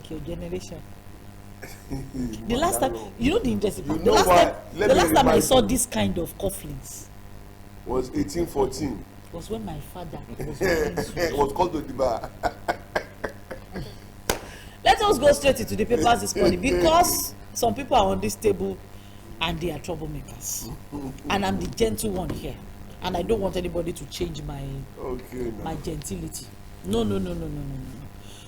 like your generation. The last time, you know the interesting part. The last time I saw this kind of cufflinks was 1814. Was when my father was It was called Odiba. Let us go straight into the papers this morning, because some people are on this table and they are troublemakers. And I'm the gentle one here. And I don't want anybody to change my gentility. No.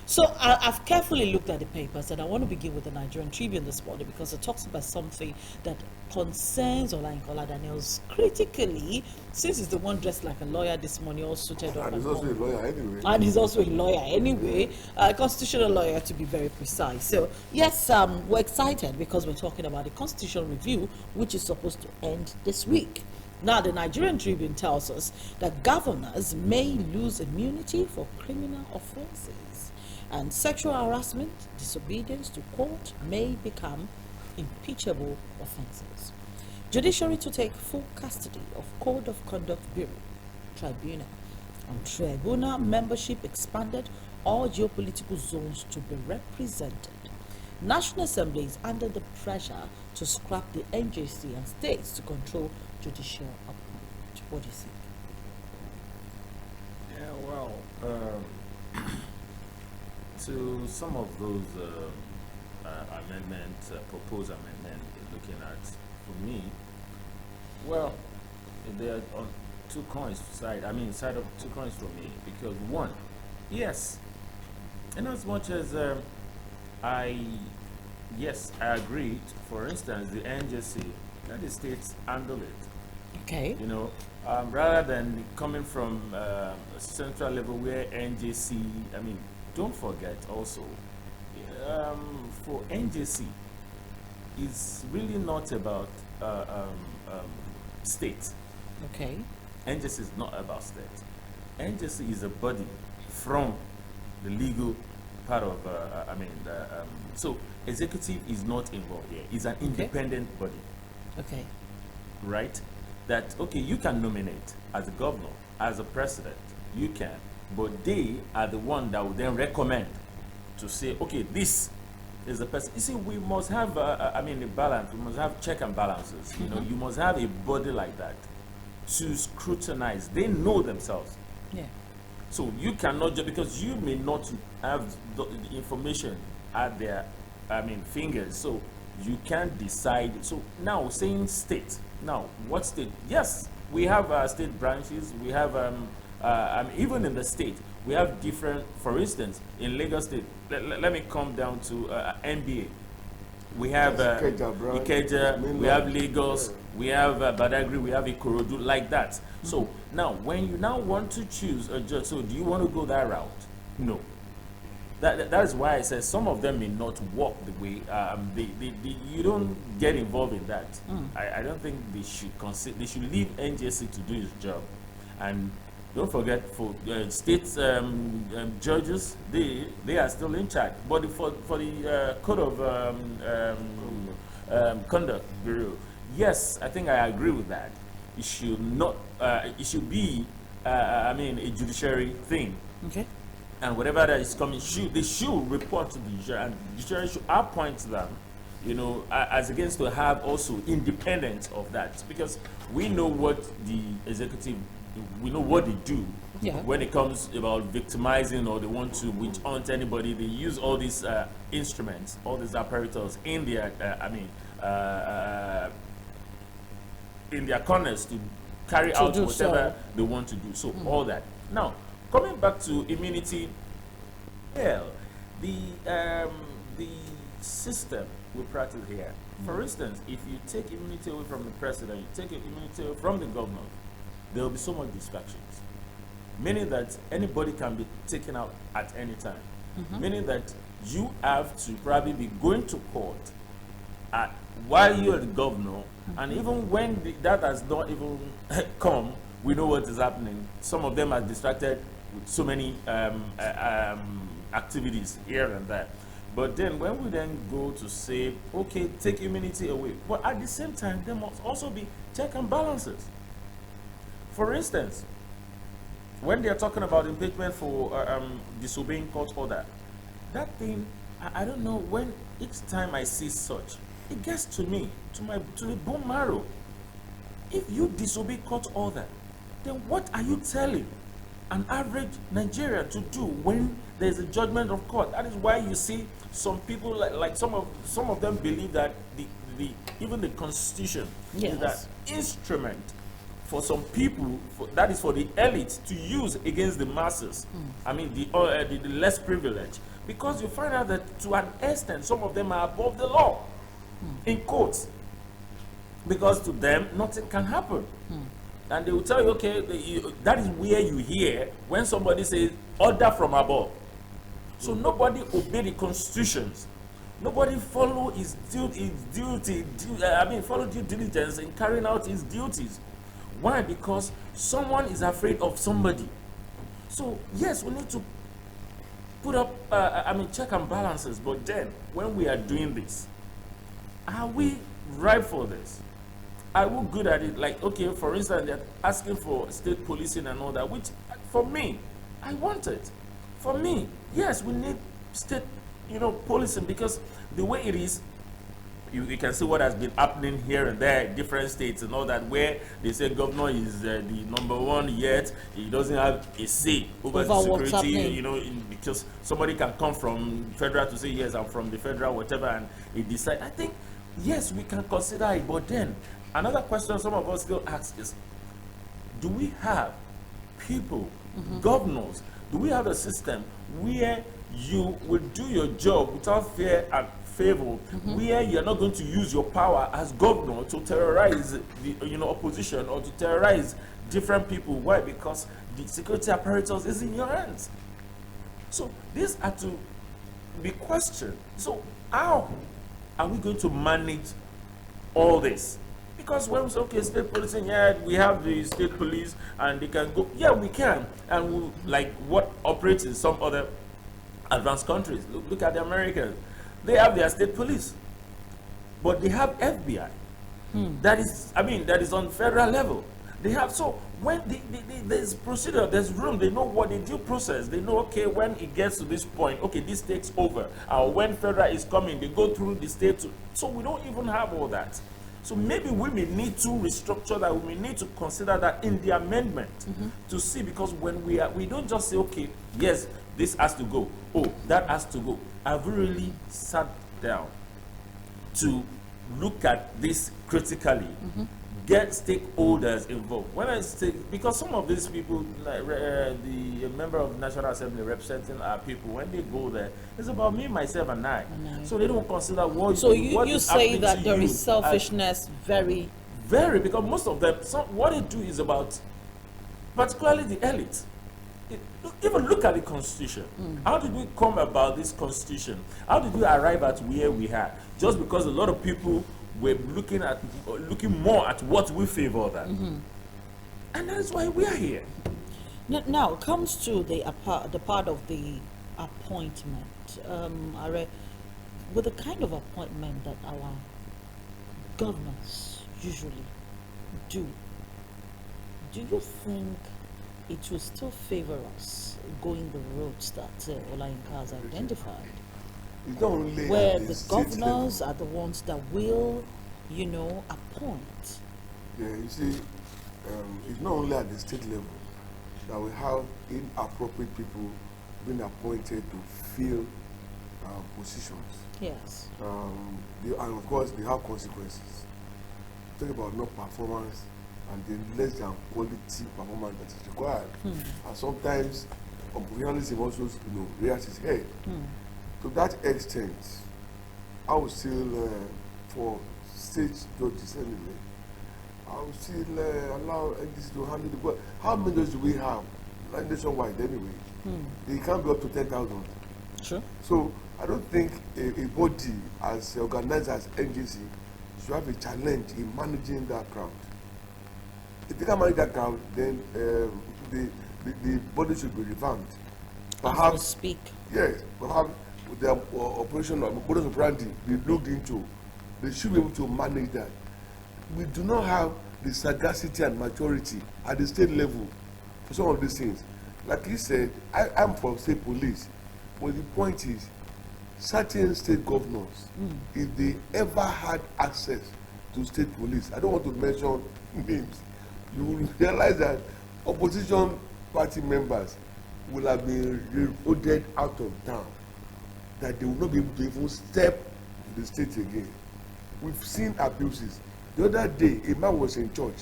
So I've carefully looked at the papers, and I want to begin with the Nigerian Tribune this morning because it talks about something that concerns Olayinka Ola-Daniels critically, since he's the one dressed like a lawyer this morning, all suited up. And he's also a lawyer anyway. And he's also a lawyer anyway, a constitutional lawyer to be very precise. So yes, we're excited because we're talking about the constitutional review, which is supposed to end this week. Now, the Nigerian Tribune tells us that governors may lose immunity for criminal offences, and sexual harassment, disobedience to court may become impeachable offences. Judiciary to take full custody of Code of Conduct Bureau, Tribunal. And tribunal membership expanded, all geopolitical zones to be represented. National Assembly is under the pressure to scrap the NJC and states to control judicial appointment. What do you think? Yeah, well, to some of those amendments, proposed amendment looking at, for me, well, there are on two coins side of two coins for me, because one, yes, in as much as I agree, for instance, the NJC, let the states handle it. Okay. You know, rather than coming from a central level where NJC, don't forget also, for NJC, it's really not about state. Okay. NJC is not about state. NJC is a body from the legal part of, so executive is not involved here. It's an independent body. Okay. Right? That, okay, you can nominate as a governor, as a president, you can, but they are the one that will then recommend to say, okay, this is the person. You see, we must have, a balance. We must have check and balances. You know, you must have a body like that to scrutinize. They know themselves. Yeah. So you cannot just, because you may not have the information at their, fingers. So you can't decide. So now saying state. Now, what state? Yes, we have state branches. We have, even in the state, we have different, for instance, in Lagos State, let me come down to NBA. We have Ikeja, we have Lagos, we have Badagry, we have Ikorodu, like that. So now, when you now want to choose a judge, so do you want to go that route? No. That is why I said some of them may not walk the way, you don't get involved in that. I don't think they should consider, they should leave NJC to do its job. And don't forget, for state judges, they are still in charge. But for the Code of Conduct Bureau, yes, I think I agree with that. It should not. It should be, a judiciary thing. Okay. And whatever that is coming, they should report to the judiciary, and the judiciary should appoint them. You know, as against to have also independence of that, because we know what the executive. We know what they do when it comes about victimizing, or they want to witch hunt anybody. They use all these instruments, all these apparatus in their, in their corners to carry out whatever they want to do. So all that. Now, coming back to immunity, well, the system we practice here. For instance, if you take immunity away from the president, you take immunity away from the governor, there will be so much distractions, meaning that anybody can be taken out at any time, meaning that you have to probably be going to court while you're the governor, and even when that has not even come, we know what is happening. Some of them are distracted with so many activities here and there. But then when we then go to say, okay, take immunity away, but at the same time, there must also be check and balances. For instance, when they are talking about impeachment for disobeying court order, that thing I don't know, when each time I see such, it gets to me, to the bone marrow. If you disobey court order, then what are you telling an average Nigerian to do when there's a judgment of court? That is why you see some people, like some of them believe that even the Constitution is that instrument for some people, that is for the elite to use against the masses. I mean the less privileged, because you find out that to an extent some of them are above the law in courts, because to them nothing can happen. And they will tell you, okay, that is where you hear when somebody says order from above. So nobody obey the constitutions. Nobody follow his duty. Follow due diligence in carrying out his duties. Why? Because someone is afraid of somebody. So yes, we need to put up, check and balances. But then, when we are doing this, are we right for this? Are we good at it? Like, okay, for instance, they're asking for state policing and all that, which, for me, I want it. For me, yes, we need state, policing, because the way it is, you can see what has been happening here and there in different states and all that, where they say governor is the number one, yet he doesn't have a say over the security, because somebody can come from federal to say, yes, I'm from the federal, whatever, and he decide. I think, yes, we can consider it, but then another question some of us still ask is, do we have people, governors, do we have a system where you will do your job without fear and favor, where you're not going to use your power as governor to terrorize the opposition or to terrorize different people? Why? Because the security apparatus is in your hands. So these are to be questioned. So how are we going to manage all this? Because when we say, okay, state policing, yeah, we have the state police and they can go, yeah, we can. And like what operates in some other advanced countries. Look at the Americans. They have their state police, but they have FBI. That is on federal level. They have, so when there's procedure, there's room, they know what they due process. They know, okay, when it gets to this point, okay, this takes over. When federal is coming, they go through the state. So we don't even have all that. So maybe we may need to restructure that. We may need to consider that in the amendment to see, because when we don't just say, okay, yes, this has to go, oh, that has to go. Have we really sat down to look at this critically, get stakeholders involved? When I say, because some of these people, like the member of the National Assembly representing our people, when they go there, it's about me, myself, and I. So they don't consider what. So you say that there is selfishness, very, because most of them, what they do is about, particularly the elite. Even look at the Constitution. How did we come about this Constitution? How did we arrive at where we are? Just because a lot of people were looking more at what we favor than. And that is why we are here. Now, it comes to the part of the appointment. Aare, with the kind of appointment that our governors usually do you think it will still favor us going the roads that Olayinka has identified? It's not only where at the state governors level. are the ones that will, appoint. Yeah, you see, it's not only at the state level that we have inappropriate people being appointed to fill positions. Yes. And of course, they have consequences. Talk about no performance and then less than quality performance that is required. And sometimes professionalism also rears its head. To that extent, I would still, for state judges anyway, I would still allow NDC to handle the work. How many judges do we have nationwide anyway? They can't be up to 10,000. Sure. So I don't think a body as organized as NGC should have a challenge in managing that crowd. If they can manage that crowd, then the body should be revamped. Perhaps, as we speak. Yes, perhaps with their operation of modus operandi be looked into. They should be able to manage that. We do not have the sagacity and maturity at the state level for some of these things. Like he said, I'm from state police, but the point is, certain state governors, if they ever had access to state police, I don't want to mention names, you will realize that opposition party members will have been reloaded out of town, that they will not be able to even step to the state again. We've seen abuses. The other day, a man was in church.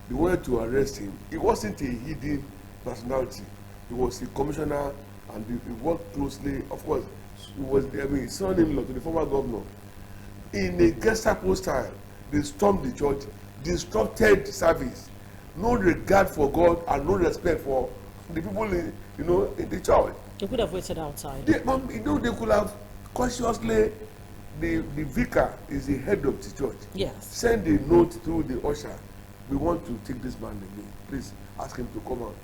They wanted to arrest him. He wasn't a hidden personality. He was a commissioner, and he worked closely. Of course, he was, his son-in-law to the former governor. In a Gestapo style, they stormed the church, disrupted service, no regard for God and no respect for the people in, in the church. They could have waited outside. They could have consciously. The vicar is the head of the church. Yes. Send a note through the usher. We want to take this man away. Please ask him to come out.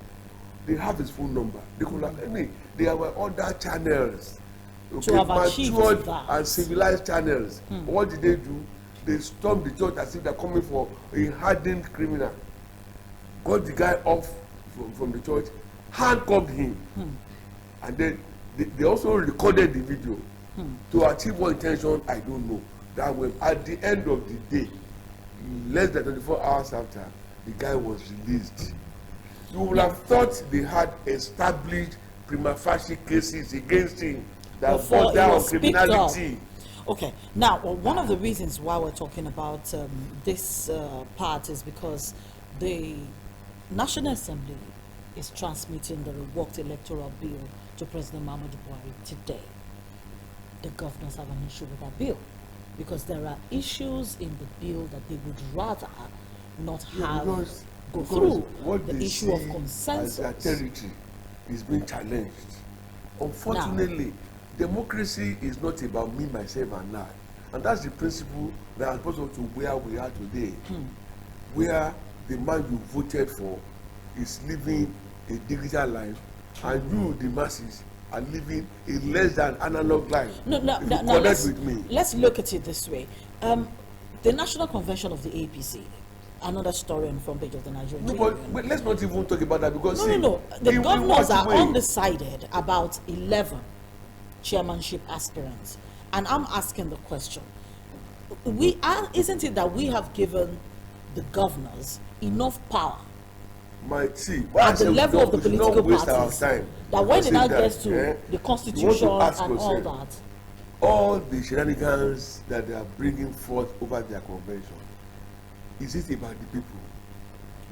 They have his phone number. They could have they have other channels. To have achieved that. And civilized channels. What did they do? They stormed the church as if they're coming for a hardened criminal. Got the guy off from the church, handcuffed him, and then they also recorded the video. To achieve what intention, I don't know. That when at the end of the day, less than 24 hours after, the guy was released. You would have thought they had established prima facie cases against him that border on criminality. Okay, now one of the reasons why we're talking about this part is because the National Assembly is transmitting the revoked electoral bill to President Muhammadu Buhari today. The governors have an issue with that bill because there are issues in the bill that they would rather not have go through. What the issue of consensus. As their territory is being challenged. Unfortunately, democracy is not about me, myself, and I. And that's the principle that has brought us to where we are today, where the man you voted for is living a digital life, and you, the masses, are living a less than analog life. No, with me. Let's look at it this way. The National Convention of the APC, another story on the front page of the Nigerian Tribune. But let's not even talk about that because the governors are undecided about 11 chairmanship aspirants, and I'm asking the question: isn't it that we have given the governors enough power at the level of the political parties that when it now gets to the constitution and all that, all the shenanigans that they are bringing forth over their convention, is it about the people?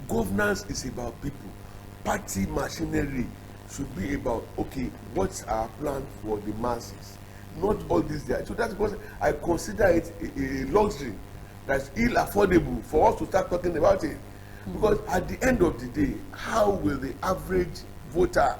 Governance is about people. Party machinery should be about, okay, what's our plan for the masses? Not all this there. So that's because I consider it a luxury that's ill affordable for us to start talking about it. Because at the end of the day, how will the average voter